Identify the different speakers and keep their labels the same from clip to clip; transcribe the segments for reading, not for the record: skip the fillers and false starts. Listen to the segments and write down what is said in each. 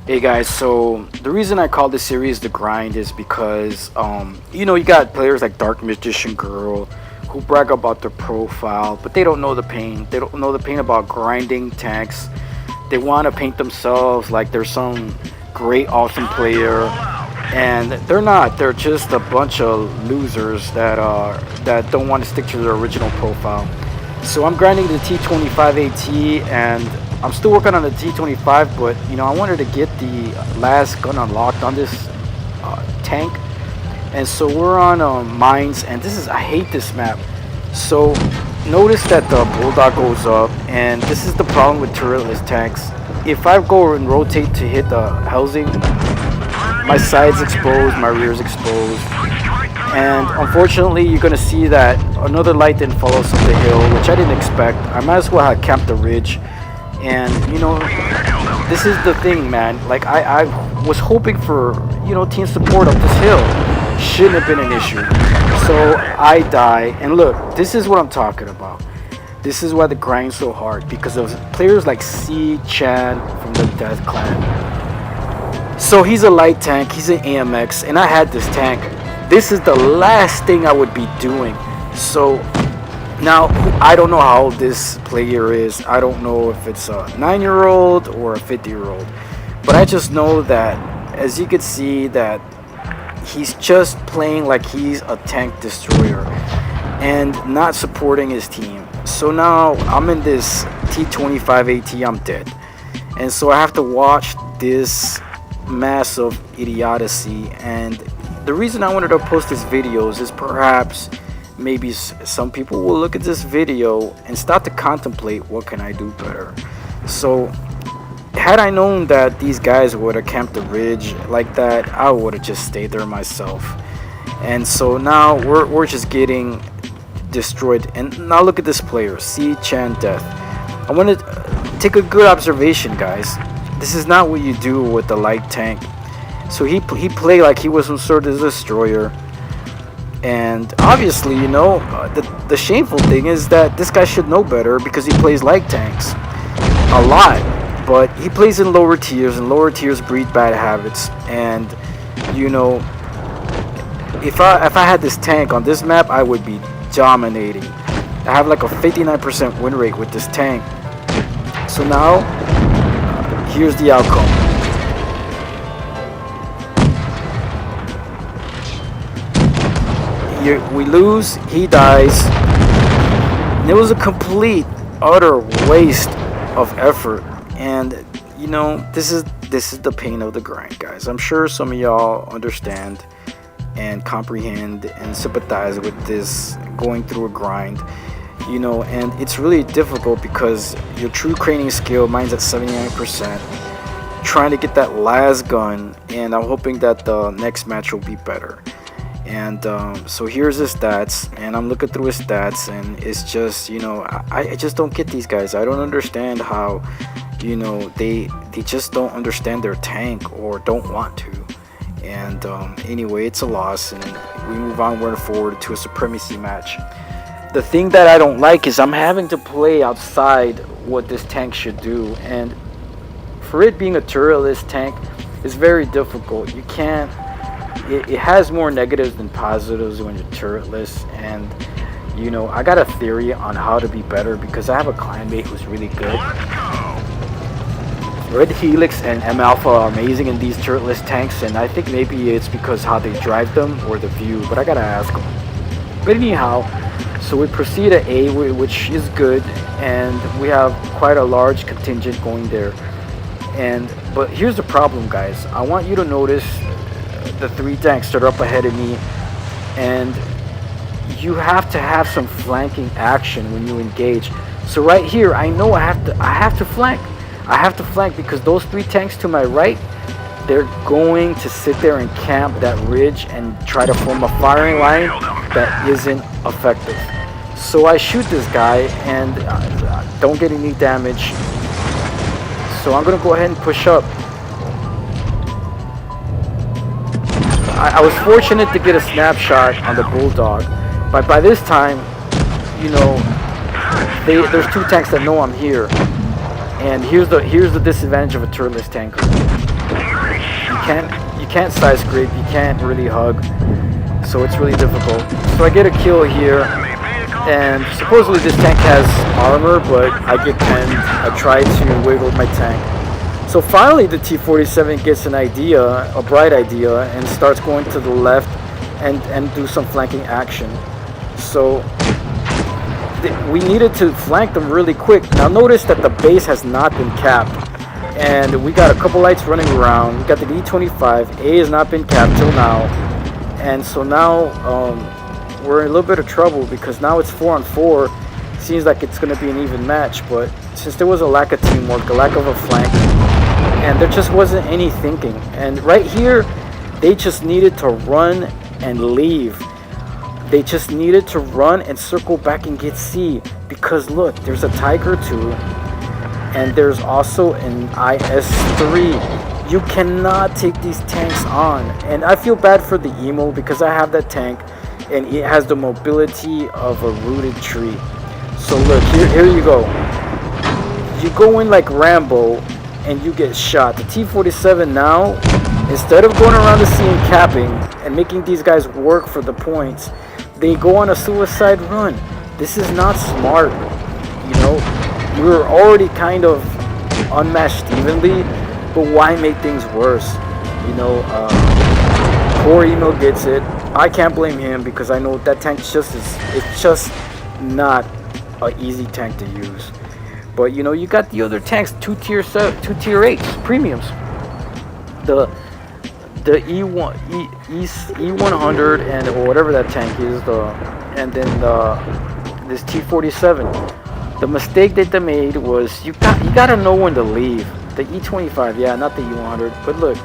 Speaker 1: Hey guys, so the reason I call this series The Grind is because, you got players like Dark Magician Girl who brag about their profile, but they don't know the pain. They don't know the pain about grinding tanks. They want to paint themselves like they're some great, awesome player, and they're not. They're just a bunch of losers that don't want to stick to their original profile. So I'm grinding the T25 AT, and I'm still working on the T25, but I wanted to get the last gun unlocked on this tank, and so we're on mines, and I hate this map. So notice that the bulldog goes up, and this is the problem with turretless tanks. If I go and rotate to hit the housing, my side's exposed, my rear's exposed, and unfortunately you're gonna see that another light didn't follow us up the hill, which I didn't expect. I might as well have camped the ridge. And this is the thing, man. Like I was hoping for team support up this hill. Shouldn't have been an issue. So I die, and look, this is what I'm talking about. This is why the grind's so hard, because of players like C Chan from the Death Clan. So he's a light tank, he's an AMX, and I had this tank. This is the last thing I would be doing. So now, I don't know how old this player is. I don't know if it's a 9-year-old or a 50-year-old. But I just know that, as you can see, that he's just playing like he's a tank destroyer and not supporting his team. So now I'm in this T25 AT, I'm dead. And so I have to watch this massive idiocy. And the reason I wanted to post these videos is perhaps maybe some people will look at this video and start to contemplate, what can I do better? So had I known that these guys would have camped the ridge like that, I would have just stayed there myself. And so now we're just getting destroyed. And now look at this player, C Chan Death. I want to take a good observation, guys. This is not what you do with the light tank. So he played like he was some sort of destroyer. And obviously, the shameful thing is that this guy should know better, because he plays light tanks a lot. But he plays in lower tiers, and lower tiers breed bad habits. And if I had this tank on this map, I would be dominating. I have like a 59% win rate with this tank. So now, here's the outcome. We lose, he dies, and it was a complete, utter waste of effort. And this is the pain of the grind, guys. I'm sure some of y'all understand and comprehend and sympathize with this, going through a grind. And it's really difficult because your true craning skill, mine's at 79%, trying to get that last gun, and I'm hoping that the next match will be better. And so here's his stats, and I'm looking through his stats, and it's just, I just don't get these guys. I don't understand how, they just don't understand their tank, or don't want to. And anyway, it's a loss, and we move onward forward to a supremacy match. The thing that I don't like is I'm having to play outside what this tank should do, and for it being a turretless tank, it's very difficult. You can't. It has more negatives than positives when you're turretless. And I got a theory on how to be better, because I have a clanmate who's really good. Red Helix and M Alpha are amazing in these turretless tanks, and I think maybe it's because how they drive them or the view, but I gotta ask them. But anyhow, so we proceed at A, which is good, and we have quite a large contingent going there. But here's the problem, guys. I want you to notice the 3 tanks that are up ahead of me, and you have to have some flanking action when you engage. So right here, I know I have to flank. I have to flank, because those 3 tanks to my right, they're going to sit there and camp that ridge and try to form a firing line that isn't effective. So I shoot this guy and don't get any damage. So I'm gonna go ahead and push up. I was fortunate to get a snapshot on the Bulldog, but by this time, there's 2 tanks that know I'm here, and here's the disadvantage of a turretless tanker. You can't side scrape, you can't really hug, so it's really difficult. So I get a kill here, and supposedly this tank has armor, but I get penned. I try to wiggle my tank. So finally the T-47 gets an idea, a bright idea, and starts going to the left and do some flanking action. So we needed to flank them really quick. Now notice that the base has not been capped, and we got a couple lights running around. We got the E25. A has not been capped till now, and so now we're in a little bit of trouble because now it's 4-on-4. Seems like it's going to be an even match, but since there was a lack of teamwork, a lack of a flank, and there just wasn't any thinking, and right here they just needed to run and leave. They just needed to run and circle back and get C, because look, there's a Tiger 2 and there's also an IS-3. You cannot take these tanks on, and I feel bad for the Emo because I have that tank and it has the mobility of a rooted tree. So look, here you go. You go in like Rambo and you get shot. The T-47 now, instead of going around the sea and capping and making these guys work for the points, they go on a suicide run. This is not smart. You know, we were already kind of unmatched evenly, but why make things worse? You know, poor Emo gets it. I can't blame him because I know that tank it's just not an easy tank to use. But you know, you got the other tanks, two tier 8s, premiums. The E100 and or whatever that tank is, and then this T-47. The mistake that they made was you gotta know when to leave. The E25, yeah, not the E100, but look,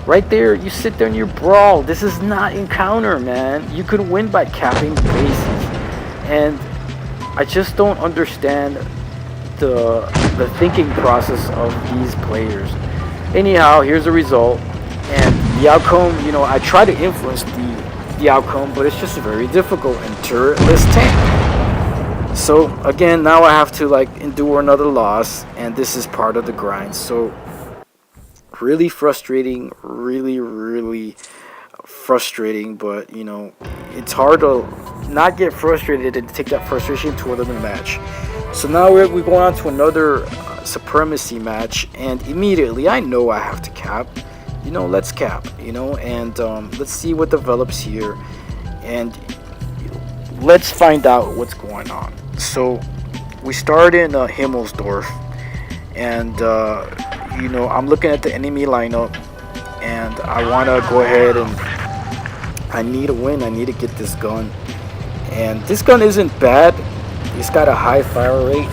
Speaker 1: right there, you sit there and you brawl. This is not encounter, man. You could win by capping bases, and I just don't understand the thinking process of these players. Anyhow, here's the result, and the outcome. You know, I try to influence the outcome, but it's just very difficult and turretless tank. So again, now I have to like endure another loss, and this is part of the grind. So really frustrating, really frustrating, but you know, it's hard to not get frustrated and take that frustration to another match. So now we're going on to another supremacy match, and immediately I know I have to cap. You know, let's cap, you know, and let's see what develops here, and let's find out what's going on. So we start in Himmelsdorf, and you know, I'm looking at the enemy lineup, and I want to go ahead and I need a win. I need to get this gun, and this gun isn't bad. It's got a high fire rate,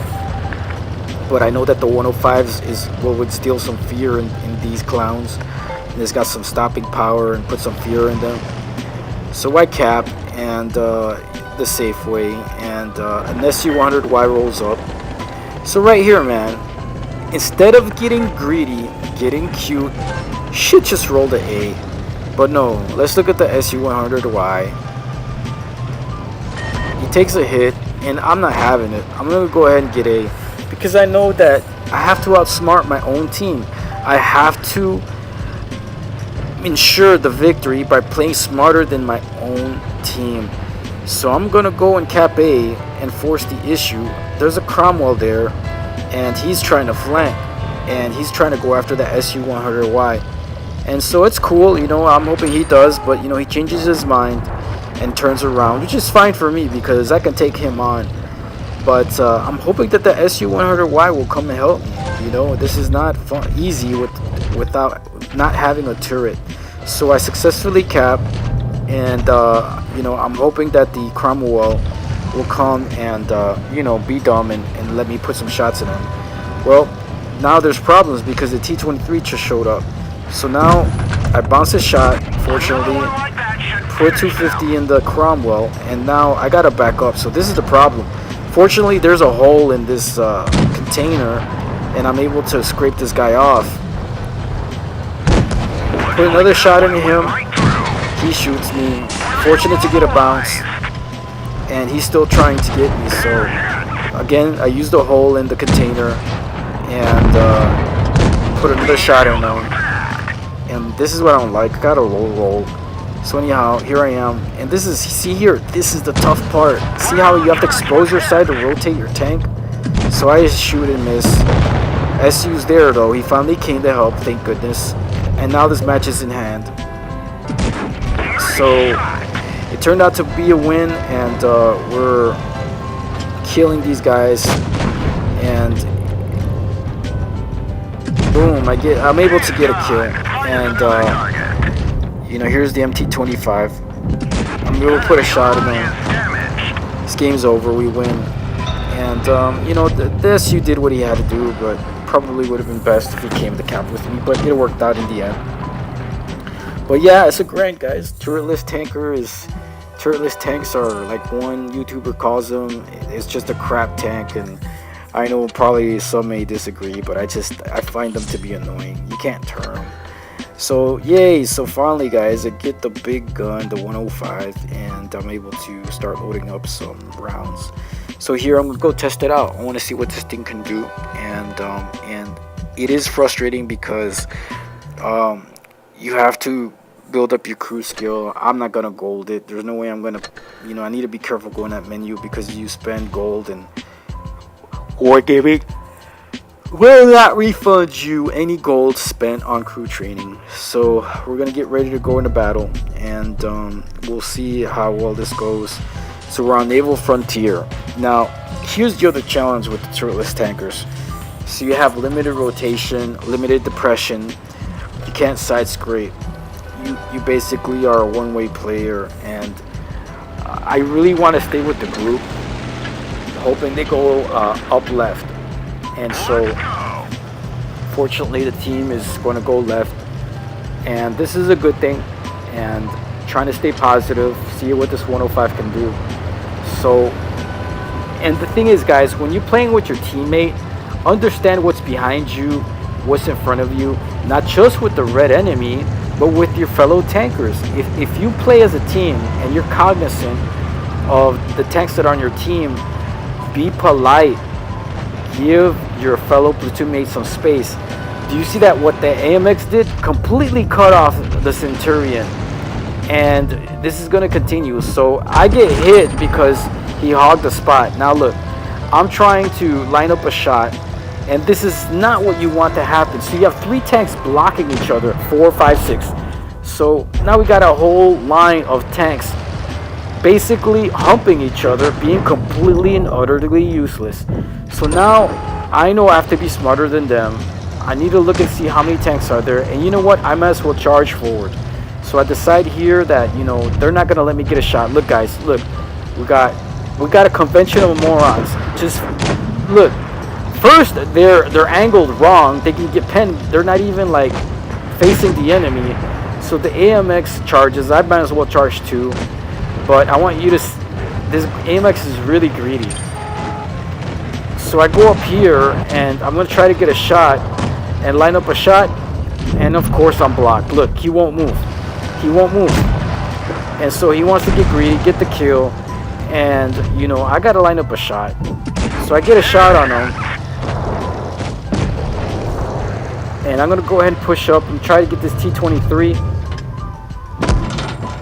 Speaker 1: but I know that the 105s is what would steal some fear in these clowns, and it's got some stopping power and put some fear in them. So I cap and the safe way, and an SU-100Y rolls up. So right here, man, instead of getting greedy, getting cute, shit just rolled an A. But no, let's look at the SU-100Y. He takes a hit, and I'm not having it. I'm gonna go ahead and get A, because I know that I have to outsmart my own team. I have to ensure the victory by playing smarter than my own team. So I'm gonna go and cap A and force the issue. There's a Cromwell there, and he's trying to flank, and he's trying to go after the SU-100Y. And so it's cool, you know, I'm hoping he does, but you know, he changes his mind and turns around, which is fine for me because I can take him on. But I'm hoping that the SU-100Y will come and help me. You know, this is not easy without not having a turret. So I successfully cap, and you know, I'm hoping that the Cromwell will come and you know, be dumb and let me put some shots in him. Well, now there's problems because the T-23 just showed up. So now I bounce a shot, fortunately, put 250 in the Cromwell, and now I gotta back up. So this is the problem. Fortunately, there's a hole in this container, and I'm able to scrape this guy off. Put another shot into him. He shoots me. Fortunate to get a bounce, and he's still trying to get me. So again, I used a hole in the container and put another shot in him. and this is what I don't like. I got a low roll. So anyhow, here I am, and this is, see here, this is the tough part. See how you have to expose your side to rotate your tank? So I just shoot and miss. SU's there though, he finally came to help, thank goodness. And now this match is in hand. So it turned out to be a win, and we're killing these guys, and boom, I'm able to get a kill, and you know, here's the MT25. I'm able to put a shot in them. This game's over, we win, and you know, the SU did what he had to do, but probably would have been best if he came to camp with me, but it worked out in the end. But yeah, it's a grind, guys. Turretless tanks are, like one YouTuber calls them, it's just a crap tank, and I know probably some may disagree, but I find them to be annoying. You can't turn them. So yay, so finally guys, I get the big gun, the 105, and I'm able to start loading up some rounds. So here I'm gonna go test it out. I want to see what this thing can do, and it is frustrating because you have to build up your crew skill. I'm not gonna gold it. There's no way I'm gonna, you know, I need to be careful going that menu because you spend gold and wargaming will not refund you any gold spent on crew training. So we're gonna get ready to go into battle, and we'll see how well this goes. So we're on Naval Frontier. Now here's the other challenge with the turretless tankers. So you have limited rotation, limited depression, you can't side scrape. You basically are a one-way player, and I really want to stay with the group, hoping they go up left. And so fortunately the team is going to go left, and this is a good thing, and trying to stay positive, see what this 105 can do. So, and the thing is guys, when you're playing with your teammate, understand what's behind you, what's in front of you, not just with the red enemy, but with your fellow tankers. If you play as a team and you're cognizant of the tanks that are on your team, be polite, give your fellow platoon mates some space. Do you see that what the AMX did? Completely cut off the Centurion, and this is going to continue. So I get hit because he hogged the spot. Now look, I'm trying to line up a shot, and this is not what you want to happen. So you have 3 tanks blocking each other, 4, 5, 6. So now we got a whole line of tanks basically humping each other, being completely and utterly useless. So now I know I have to be smarter than them. I need to look and see how many tanks are there, and you know what, I might as well charge forward. So I decide here that, you know, they're not gonna let me get a shot. Look guys, look, we got a convention of morons. Just look. First, they're angled wrong. They can get pinned. They're not even like facing the enemy. So the AMX charges. I might as well charge too. But I want you to. This AMX is really greedy. So I go up here and I'm gonna try to get a shot and line up a shot. And of course I'm blocked. Look, he won't move. He won't move. And so he wants to get greedy, get the kill. And you know, I gotta line up a shot. So I get a shot on him. And I'm gonna go ahead and push up and try to get this T-23.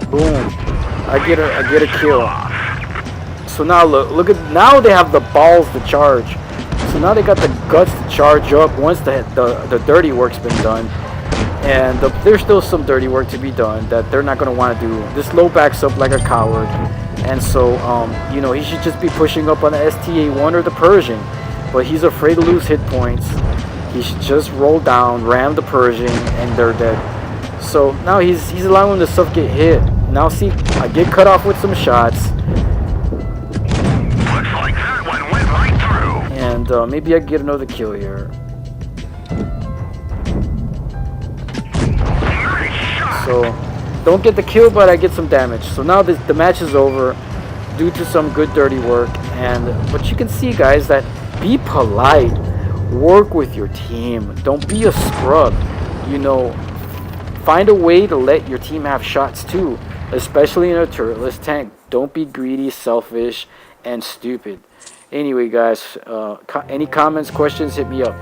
Speaker 1: Boom! I get a kill. So now look at, now they have the balls to charge. So now they got the guts to charge up once the dirty work's been done. And there's still some dirty work to be done that they're not gonna want to do. This low backs up like a coward, and so you know, he should just be pushing up on the STA-1 or the Pershing, but he's afraid to lose hit points. He should just roll down, ram the Pershing, and they're dead. So now he's allowing the stuff get hit. Now see, I get cut off with some shots.
Speaker 2: Looks like that one went right through.
Speaker 1: And maybe I get another kill here. So don't get the kill, but I get some damage. So now the match is over due to some good dirty work. But you can see guys that be polite. Work with your team. Don't be a scrub. You know, find a way to let your team have shots too, especially in a turretless tank. Don't be greedy, selfish, and stupid. Anyway guys, any comments, questions, hit me up.